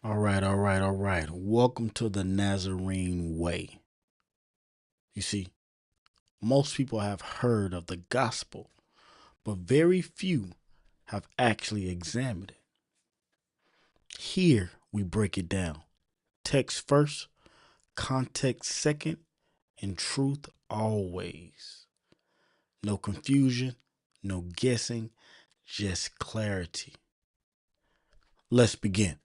All right. Welcome to the Nazerene Way. You see, most people have heard of the gospel, but very few have actually examined it. Here we break it down. Text first, context second, and truth always. No confusion, no guessing, just clarity. Let's begin.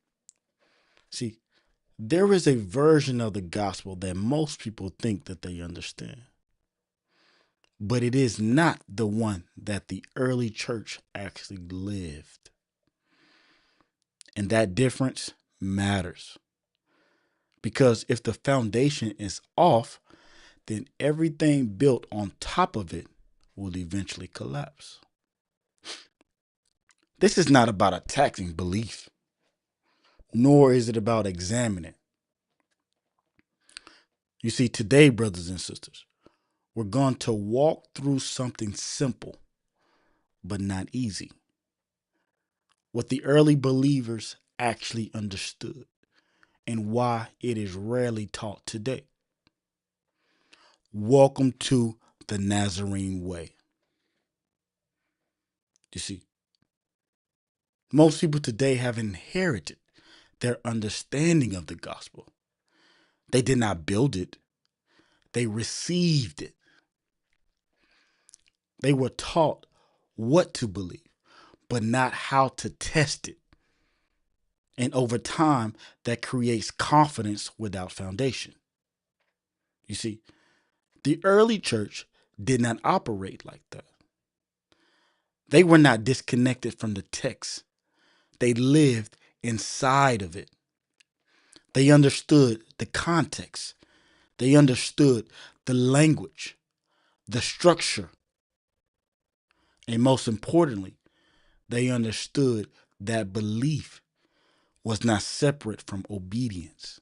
See, there is a version of the gospel that most people think that they understand, but it is not the one that the early church actually lived. And that difference matters because if the foundation is off, then everything built on top of it will eventually collapse. This is not about attacking belief, nor is it about examining. You see, today, brothers and sisters, we're going to walk through something simple, but not easy. What the early believers actually understood and why it is rarely taught today. Welcome to the Nazarene Way. You see, most people today have inherited their understanding of the gospel. They did not build it, they received it. They were taught what to believe, but not how to test it. And over time, that creates confidence without foundation. You see, the early church did not operate like that. They were not disconnected from the text, they lived inside of it. They understood the context, they understood the language, the structure, and most importantly, they understood that belief was not separate from obedience.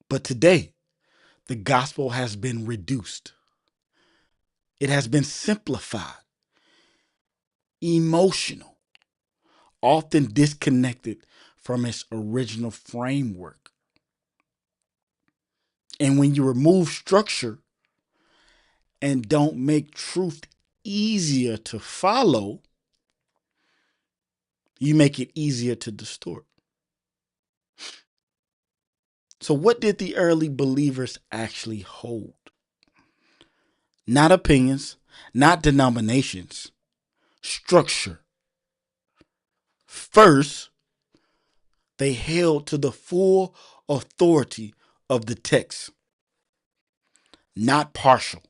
But today, the gospel has been reduced, it has been simplified, emotional, often disconnected from its original framework. And when you remove structure and don't make truth easier to follow, you make it easier to distort. So, what did the early believers actually hold? Not opinions, not denominations, structure. First, they held to the full authority of the text, not partial,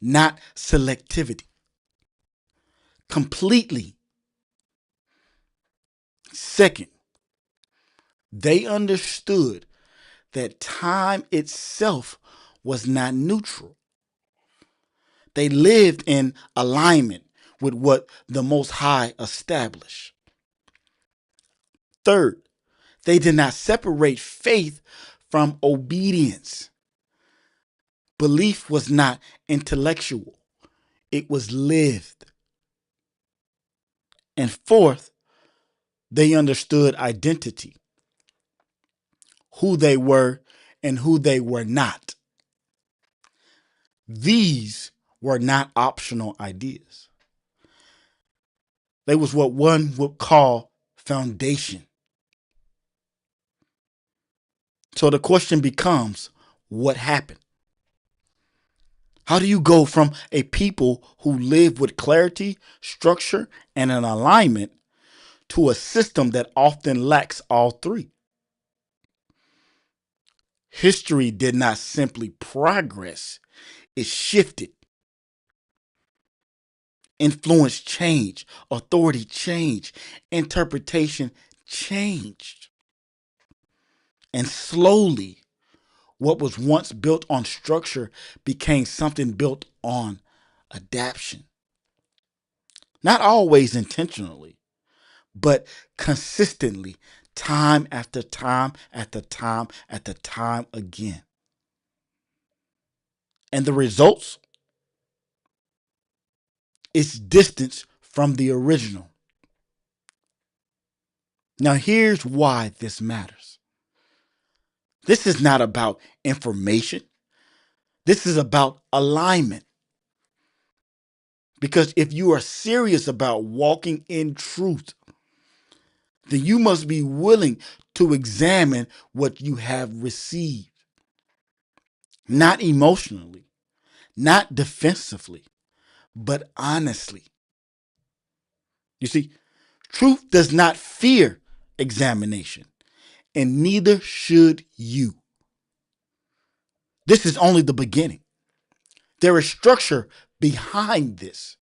not selectivity, completely. Second, they understood that time itself was not neutral. They lived in alignment with what the Most High established. Third, they did not separate faith from obedience. Belief was not intellectual, it was lived. And fourth, they understood identity, who they were and who they were not. These were not optional ideas. They was what one would call foundation. So the question becomes, what happened? How do you go from a people who live with clarity, structure, and an alignment to a system that often lacks all three? History did not simply progress, it shifted. Influence changed, authority changed, interpretation changed. And slowly, what was once built on structure became something built on adaptation. Not always intentionally, but consistently, time after time after time after time again. And the results is distance from the original. Now, here's why this matters. This is not about information. This is about alignment. Because if you are serious about walking in truth, then you must be willing to examine what you have received. Not emotionally, not defensively, but honestly. You see, truth does not fear examination, and neither should you. This is only the beginning. There is structure behind this,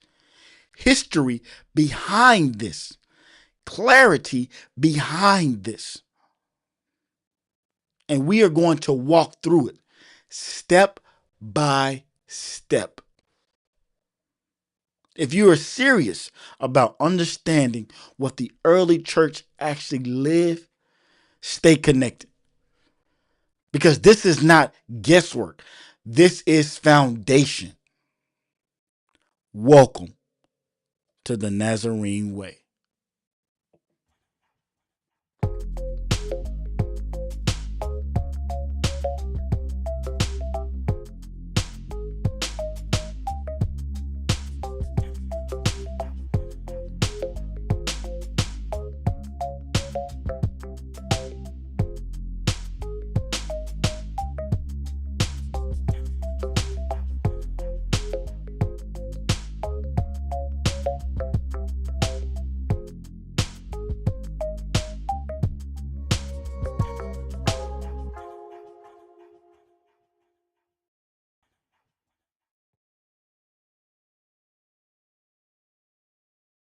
history behind this, clarity behind this. And we are going to walk through it step by step. If you are serious about understanding what the early church actually lived, stay connected. Because this is not guesswork. This is foundation. Welcome to the Nazerene Way.